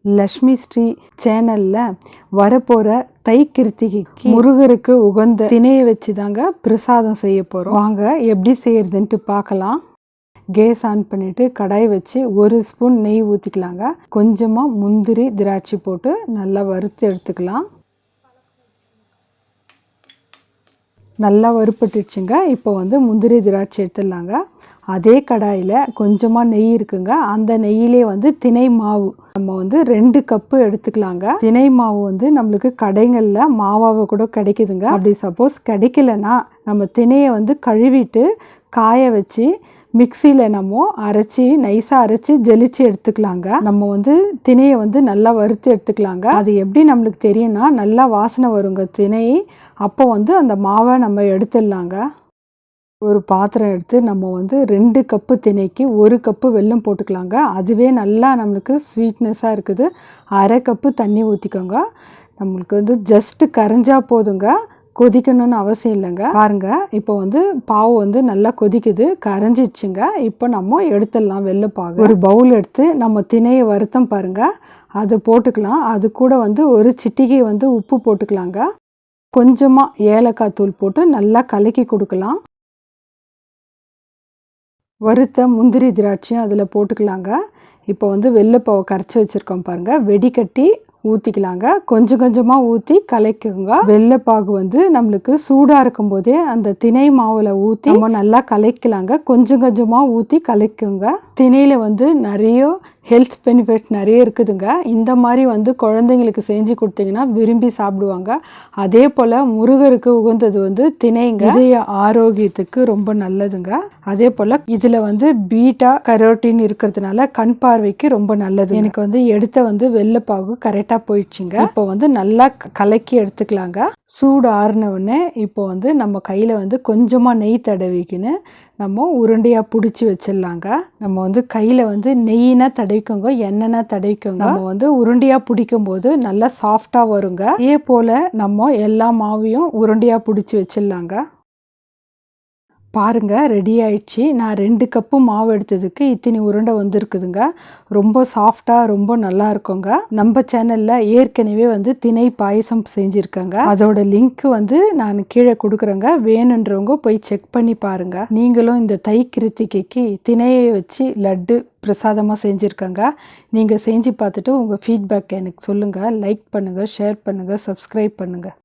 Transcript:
லக்ஷ்மி ஸ்ரீ சேனலில் வரப்போகிற தை கிருத்திகைக்கு முருகருக்கு உகந்த திணையை வச்சு தாங்க பிரசாதம் செய்ய போகிறோம். வாங்க எப்படி செய்யறதுன்ட்டு பார்க்கலாம். கேஸ் ஆன் பண்ணிவிட்டு கடாய் வச்சு 1 ஸ்பூன் நெய் ஊற்றிக்கலாங்க. கொஞ்சமாக முந்திரி திராட்சை போட்டு நல்லா வறுத்து எடுத்துக்கலாம். நல்லா வறுப்பட்டுடுச்சுங்க. இப்போ முந்திரி திராட்சை எடுத்துடலாங்க. அதே கடாயில் கொஞ்சமாக நெய் இருக்குங்க. அந்த நெய்யிலே திணை மாவு நம்ம 2 கப்பு எடுத்துக்கலாங்க. திணை மாவு நம்மளுக்கு கடைகளில் மாவாவை கூட கிடைக்குதுங்க. அப்படி சப்போஸ் கிடைக்கலன்னா நம்ம திணையை கழுவிட்டு காய வச்சு மிக்சியில் நம்ம அரைச்சி நைஸாக அரைச்சி ஜலிச்சு எடுத்துக்கலாங்க. நம்ம திணையை நல்லா வறுத்து எடுத்துக்கலாங்க. அது எப்படி நம்மளுக்கு தெரியும்னா நல்லா வாசனை வருங்க திணை. அப்போ அந்த மாவை நம்ம எடுத்துடலாங்க. ஒரு பாத்திரம் எடுத்து நம்ம 2 கப்பு திணைக்கு 1 கப்பு வெல்லம் போட்டுக்கலாங்க. அதுவே நல்லா நம்மளுக்கு ஸ்வீட்னஸாக இருக்குது. அரை கப்பு தண்ணி ஊற்றிக்கோங்க. நம்மளுக்கு ஜஸ்ட்டு கரைஞ்சா போதுங்க, கொதிக்கணும்னு அவசியம் இல்லைங்க. பாருங்க, இப்போ பாவு நல்லா கொதிக்குது, கரைஞ்சிடுச்சுங்க. இப்போ நம்ம எடுத்துடலாம் வெள்ளைப்பாகு. ஒரு பவுல் எடுத்து நம்ம திணையை வறுத்தம் பாருங்க, அதை போட்டுக்கலாம். அது கூட ஒரு சிட்டிகை உப்பு போட்டுக்கலாங்க. கொஞ்சமாக ஏலக்காய் தூள் போட்டு நல்லா கலக்கி கொடுக்கலாம். வறுத்த முந்திரி திராட்சையும் அதில் போட்டுக்கலாங்க. இப்போ வெள்ளைப்பாவை கரைச்சி வச்சுருக்கோம் பாருங்கள், வெடிக்கட்டி ஊற்றிக்கலாங்க. கொஞ்சம் கொஞ்சமாக ஊற்றி கலக்குங்க. வெள்ளைப்பாகு நம்மளுக்கு சூடாக இருக்கும் போதே அந்த திணை மாவில் ஊற்றி நம்ம நல்லா கலக்கலாங்க. கொஞ்சம் கொஞ்சமாக ஊற்றி கலக்குங்க. திணையில் நிறைய ஹெல்த் பெனிஃபிட் நிறைய இருக்குதுங்க. இந்த மாதிரி குழந்தைங்களுக்கு செஞ்சு கொடுத்தீங்கன்னா விரும்பி சாப்பிடுவாங்க. அதே போல் முருகருக்கு உகந்தது திணைங்க. இதய ஆரோக்கியத்துக்கு ரொம்ப நல்லதுங்க. அதே போல் இதில் பீட்டா கரோட்டின் இருக்கிறதுனால கண் பார்வைக்கு ரொம்ப நல்லது. எனக்கு எடுத்த வெள்ளைப்பாகு கரெக்டாக போயிடுச்சுங்க. இப்போ நல்லா கலக்கி எடுத்துக்கலாங்க. சூடு ஆறினவுடனே இப்போ நம்ம கையில் கொஞ்சமாக நெய் தடவிக்கின்னு நம்ம உருண்டையாக பிடிச்சி வச்சிடலாங்க. நம்ம கையில் நெய்னா தடவிக்கோங்க, எண்ணெய்னா தடவிக்கோங்க. நம்ம உருண்டையாக பிடிக்கும் போது நல்லா சாஃப்டாக வருங்க. இதே போல் நம்ம எல்லா மாவையும் உருண்டையாக பிடிச்சி வச்சிடலாங்க. பாருங்க, ரெடி ஆயிடுச்சு. நான் 2 கப்பு மாவு எடுத்ததுக்கு இத்தனை உருண்டை வந்திருக்குதுங்க. ரொம்ப சாஃப்டாக ரொம்ப நல்லா இருக்குங்க. நம்ம சேனலில் ஏற்கனவே திணை பாயசம் செஞ்சுருக்கேங்க. அதோட லிங்க் நான் கீழே கொடுக்குறேங்க. வேணுன்றவங்க போய் செக் பண்ணி பாருங்க. நீங்களும் இந்த தை கிருத்திகைக்கு திணையை வச்சு லட்டு பிரசாதமாக செஞ்சுருக்கேங்க. நீங்கள் செஞ்சு பார்த்துட்டு உங்கள் ஃபீட்பேக் எனக்கு சொல்லுங்கள். லைக் பண்ணுங்கள், ஷேர் பண்ணுங்கள், சப்ஸ்கிரைப் பண்ணுங்கள்.